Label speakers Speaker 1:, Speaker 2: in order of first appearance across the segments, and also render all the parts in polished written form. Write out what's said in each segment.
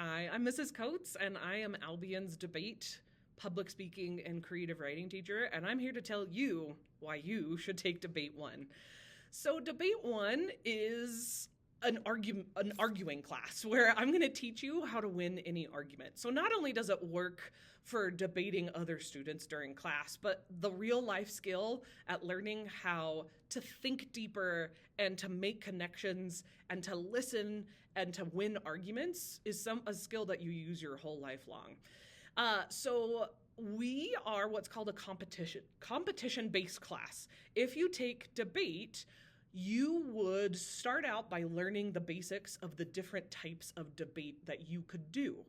Speaker 1: Hi, I'm Mrs. Coates, and I am Albion's debate, public speaking, and creative writing teacher, and I'm here to tell you why you should take Debate 1. So, Debate 1 is an arguing class where I'm going to teach you how to win any argument. So, not only does it work for debating other students during class, but the real life skill at learning how to think deeper and to make connections and to listen and to win arguments is a skill that you use your whole life long. So we are what's called a competition-based class. If you take debate, you would start out by learning the basics of the different types of debate that you could do.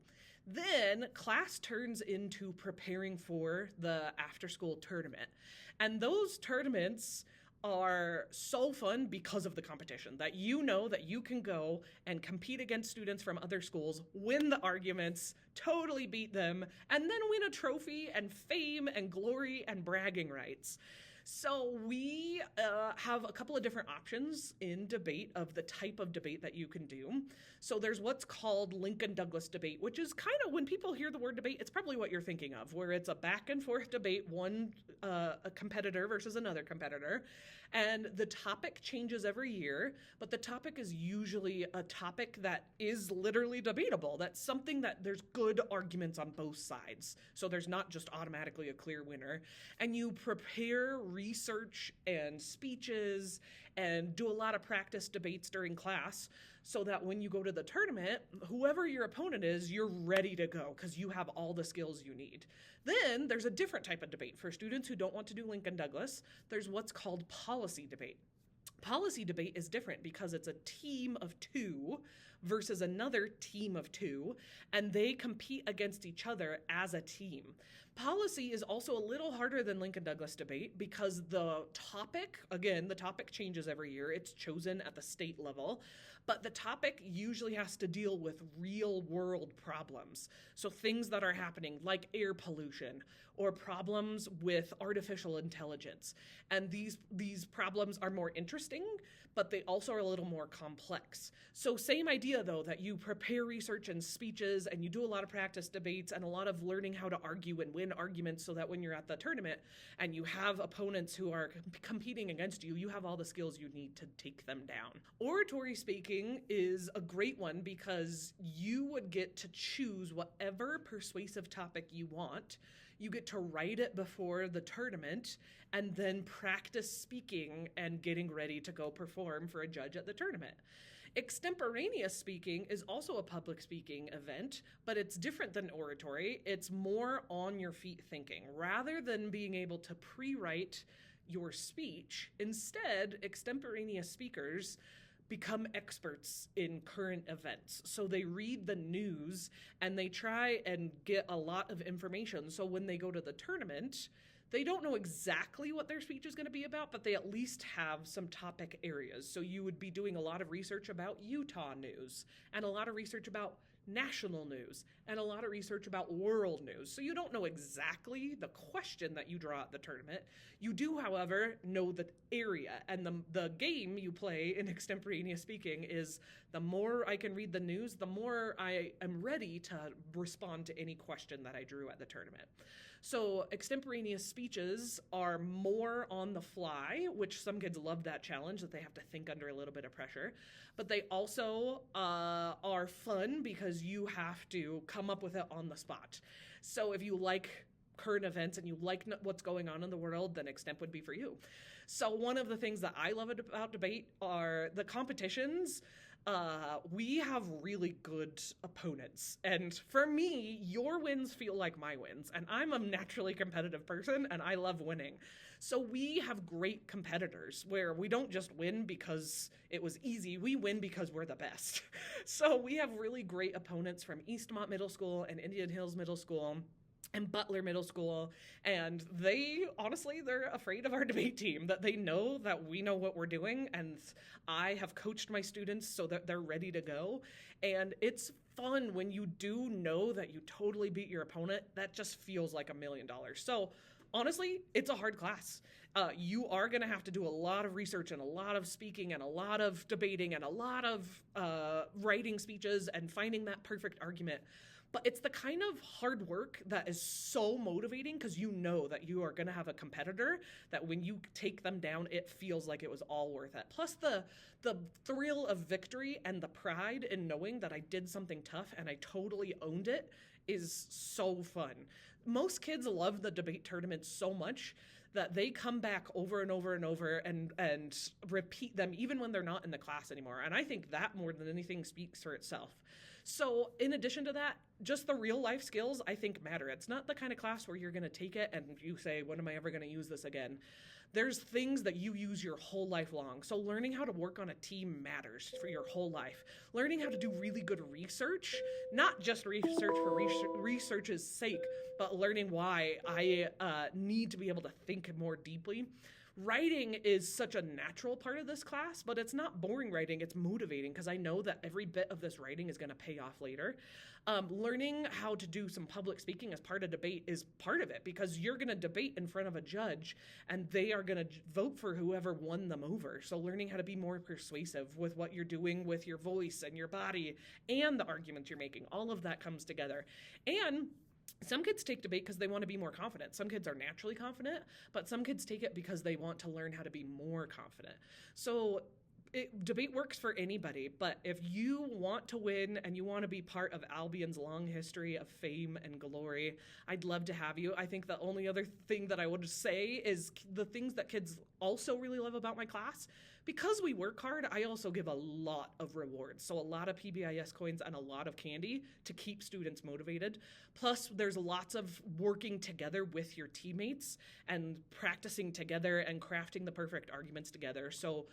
Speaker 1: Then class turns into preparing for the after-school tournament. And those tournaments are so fun because of the competition, that you know that you can go and compete against students from other schools, win the arguments, totally beat them, and then win a trophy and fame and glory and bragging rights. So we have a couple of different options in debate of the type of debate that you can do. So there's what's called Lincoln-Douglas debate, which is kind of, when people hear the word debate, it's probably what you're thinking of, where it's a back and forth debate, a competitor versus another competitor. And the topic changes every year, but the topic is usually a topic that is literally debatable. That's something that there's good arguments on both sides. So there's not just automatically a clear winner. And you prepare research and speeches and do a lot of practice debates during class so that when you go to the tournament, whoever your opponent is, you're ready to go because you have all the skills you need. Then there's a different type of debate for students who don't want to do Lincoln-Douglas. There's what's called policy debate. Policy debate is different because it's a team of two versus another team of two, and they compete against each other as a team. Policy is also a little harder than Lincoln-Douglas debate because the topic changes every year. It's chosen at the state level, but the topic usually has to deal with real world problems. So things that are happening like air pollution or problems with artificial intelligence. And these problems are more interesting, but they also are a little more complex. So same idea though, that you prepare research and speeches and you do a lot of practice debates and a lot of learning how to argue and win arguments so that when you're at the tournament and you have opponents who are competing against you, you have all the skills you need to take them down. Oratory speaking is a great one because you would get to choose whatever persuasive topic you want. You get to write it before the tournament and then practice speaking and getting ready to go perform for a judge at the tournament. Extemporaneous speaking is also a public speaking event, but it's different than oratory. It's more on your feet thinking. Rather than being able to pre-write your speech, instead, extemporaneous speakers become experts in current events. So they read the news and they try and get a lot of information. So when they go to the tournament, they don't know exactly what their speech is going to be about, but they at least have some topic areas. So you would be doing a lot of research about Utah news and a lot of research about national news and a lot of research about world news. So you don't know exactly the question that you draw at the tournament. You do, however, know the area, and the game you play in extemporaneous speaking is the more I can read the news, the more I am ready to respond to any question that I drew at the tournament. So extemporaneous speeches are more on the fly, which some kids love that challenge, that they have to think under a little bit of pressure. But they also are fun because you have to come up with it on the spot. So if you like current events and you like what's going on in the world, then Extemp would be for you. So one of the things that I love about debate are the competitions. We have really good opponents. And for me, your wins feel like my wins. And I'm a naturally competitive person and I love winning. So we have great competitors where we don't just win because it was easy. We win because we're the best. So we have really great opponents from Eastmont Middle School and Indian Hills Middle School and Butler Middle School, and they're afraid of our debate team, that they know that we know what we're doing, and I have coached my students so that they're ready to go, and it's fun when you do know that you totally beat your opponent. That just feels like $1 million. So honestly, it's a hard class. You are going to have to do a lot of research and a lot of speaking and a lot of debating and a lot of writing speeches and finding that perfect argument. But it's the kind of hard work that is so motivating because you know that you are going to have a competitor that when you take them down, it feels like it was all worth it. Plus the thrill of victory and the pride in knowing that I did something tough and I totally owned it is so fun. Most kids love the debate tournament so much that they come back over and over and over and repeat them even when they're not in the class anymore. And I think that more than anything speaks for itself. So in addition to that, just the real life skills I think matter. It's not the kind of class where you're going to take it and you say, when am I ever going to use this again? There's things that you use your whole life long. So learning how to work on a team matters for your whole life. Learning how to do really good research, not just research for research's sake, but learning why I need to be able to think more deeply. Writing is such a natural part of this class, but it's not boring writing, it's motivating because I know that every bit of this writing is going to pay off later. Learning how to do some public speaking as part of debate is part of it because you're going to debate in front of a judge and they are going to vote for whoever won them over. So learning how to be more persuasive with what you're doing with your voice and your body and the arguments you're making, all of that comes together. And some kids take debate because they want to be more confident. Some kids are naturally confident, but some kids take it because they want to learn how to be more confident. So debate works for anybody, but if you want to win and you want to be part of Albion's long history of fame and glory, I'd love to have you. I think the only other thing that I would say is the things that kids also really love about my class. Because we work hard, I also give a lot of rewards. So a lot of PBIS coins and a lot of candy to keep students motivated. Plus, there's lots of working together with your teammates and practicing together and crafting the perfect arguments together. So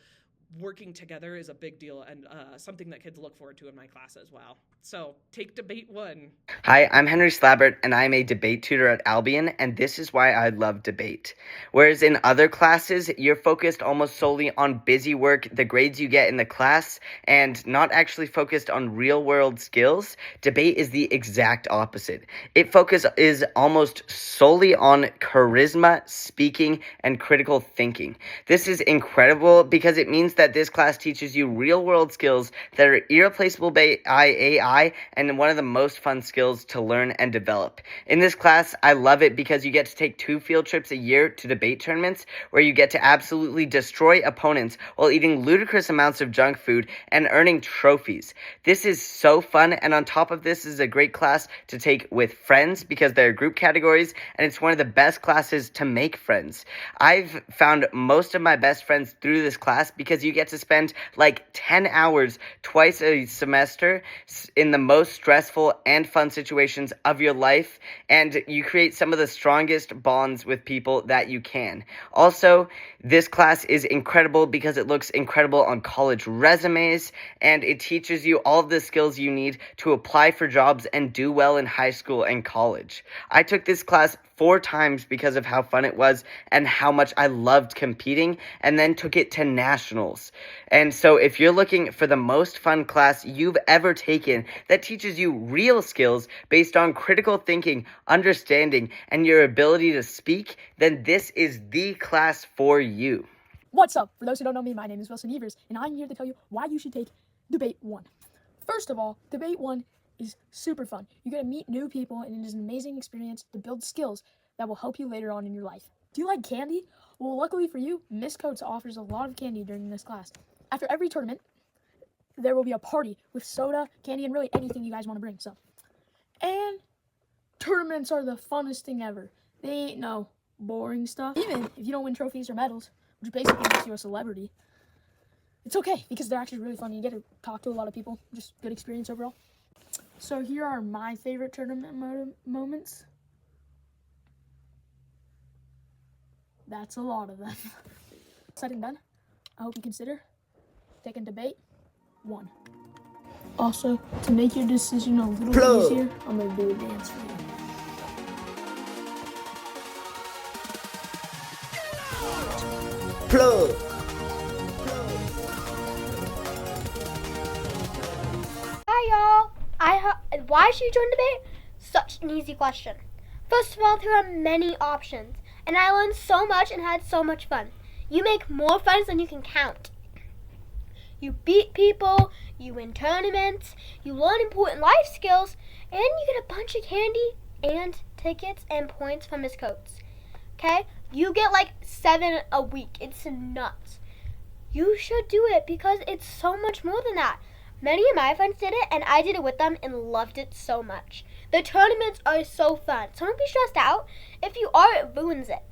Speaker 1: working together is a big deal and something that kids look forward to in my class as well. So take debate 1.
Speaker 2: Hi, I'm Henry Slabbert, and I'm a debate tutor at Albion, and this is why I love debate. Whereas in other classes, you're focused almost solely on busy work, the grades you get in the class, and not actually focused on real-world skills, debate is the exact opposite. It focuses almost solely on charisma, speaking, and critical thinking. This is incredible because it means that this class teaches you real-world skills that are irreplaceable by AI and one of the most fun skills to learn and develop. In this class, I love it because you get to take 2 field trips a year to debate tournaments where you get to absolutely destroy opponents while eating ludicrous amounts of junk food and earning trophies. This is so fun, and on top of this is a great class to take with friends because there are group categories, and it's one of the best classes to make friends. I've found most of my best friends through this class because you get to spend like 10 hours twice a semester in the most stressful and fun situations of your life, and you create some of the strongest bonds with people that you can. Also, this class is incredible because it looks incredible on college resumes, and it teaches you all of the skills you need to apply for jobs and do well in high school and college. I took this class 4 times because of how fun it was and how much I loved competing, and then took it to nationals. And so if you're looking for the most fun class you've ever taken that teaches you real skills based on critical thinking, understanding, and your ability to speak, then this is the class for you.
Speaker 3: What's up? For those who don't know me, my name is Wilson Evers, and I'm here to tell you why you should take Debate 1. First of all, Debate 1 is super fun. You get to meet new people, and it is an amazing experience to build skills that will help you later on in your life. Do you like candy? Well, luckily for you, Miss Coates offers a lot of candy during this class. After every tournament, there will be a party with soda, candy, and really anything you guys want to bring. And tournaments are the funnest thing ever. They ain't no boring stuff. Even if you don't win trophies or medals, which basically makes you a celebrity, it's okay because they're actually really fun. You get to talk to a lot of people. Just good experience overall. So here are my favorite tournament moments. That's a lot of them. Said and done. I hope you consider taking Debate 1. Also, to make your decision a little easier, I'm going to do a dance for you.
Speaker 2: Plug.
Speaker 4: Hi y'all! Why should you join debate? Such an easy question. First of all, there are many options, and I learned so much and had so much fun. You make more friends than you can count. You beat people, you win tournaments, you learn important life skills, and you get a bunch of candy and tickets and points from his coats. Okay? You get like 7 a week. It's nuts. You should do it because it's so much more than that. Many of my friends did it, and I did it with them and loved it so much. The tournaments are so fun. So don't be stressed out. If you are, it ruins it.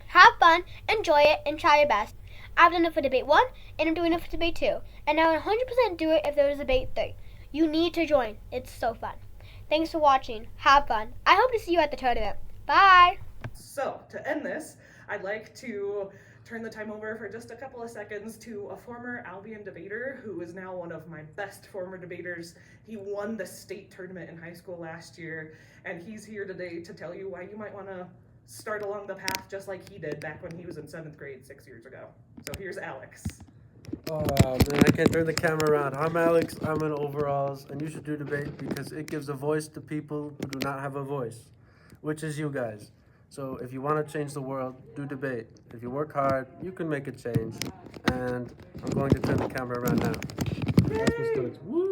Speaker 4: Have fun, enjoy it, and try your best. I've done it for debate 1, and I'm doing it for debate 2. And I would 100% do it if there was debate 3. You need to join. It's so fun. Thanks for watching. Have fun. I hope to see you at the tournament. Bye!
Speaker 1: So, to end this, I'd like to turn the time over for just a couple of seconds to a former Albion debater who is now one of my best former debaters. He won the state tournament in high school last year, and he's here today to tell you why you might want to start along the path just like he did back when he was in 7th grade 6 years ago. So here's Alex.
Speaker 5: Oh man, I can't turn the camera around. I'm Alex, I'm in overalls, and you should do debate because it gives a voice to people who do not have a voice, which is you guys. So if you want to change the world, do debate. If you work hard, you can make a change. And I'm going to turn the camera around now. Woo!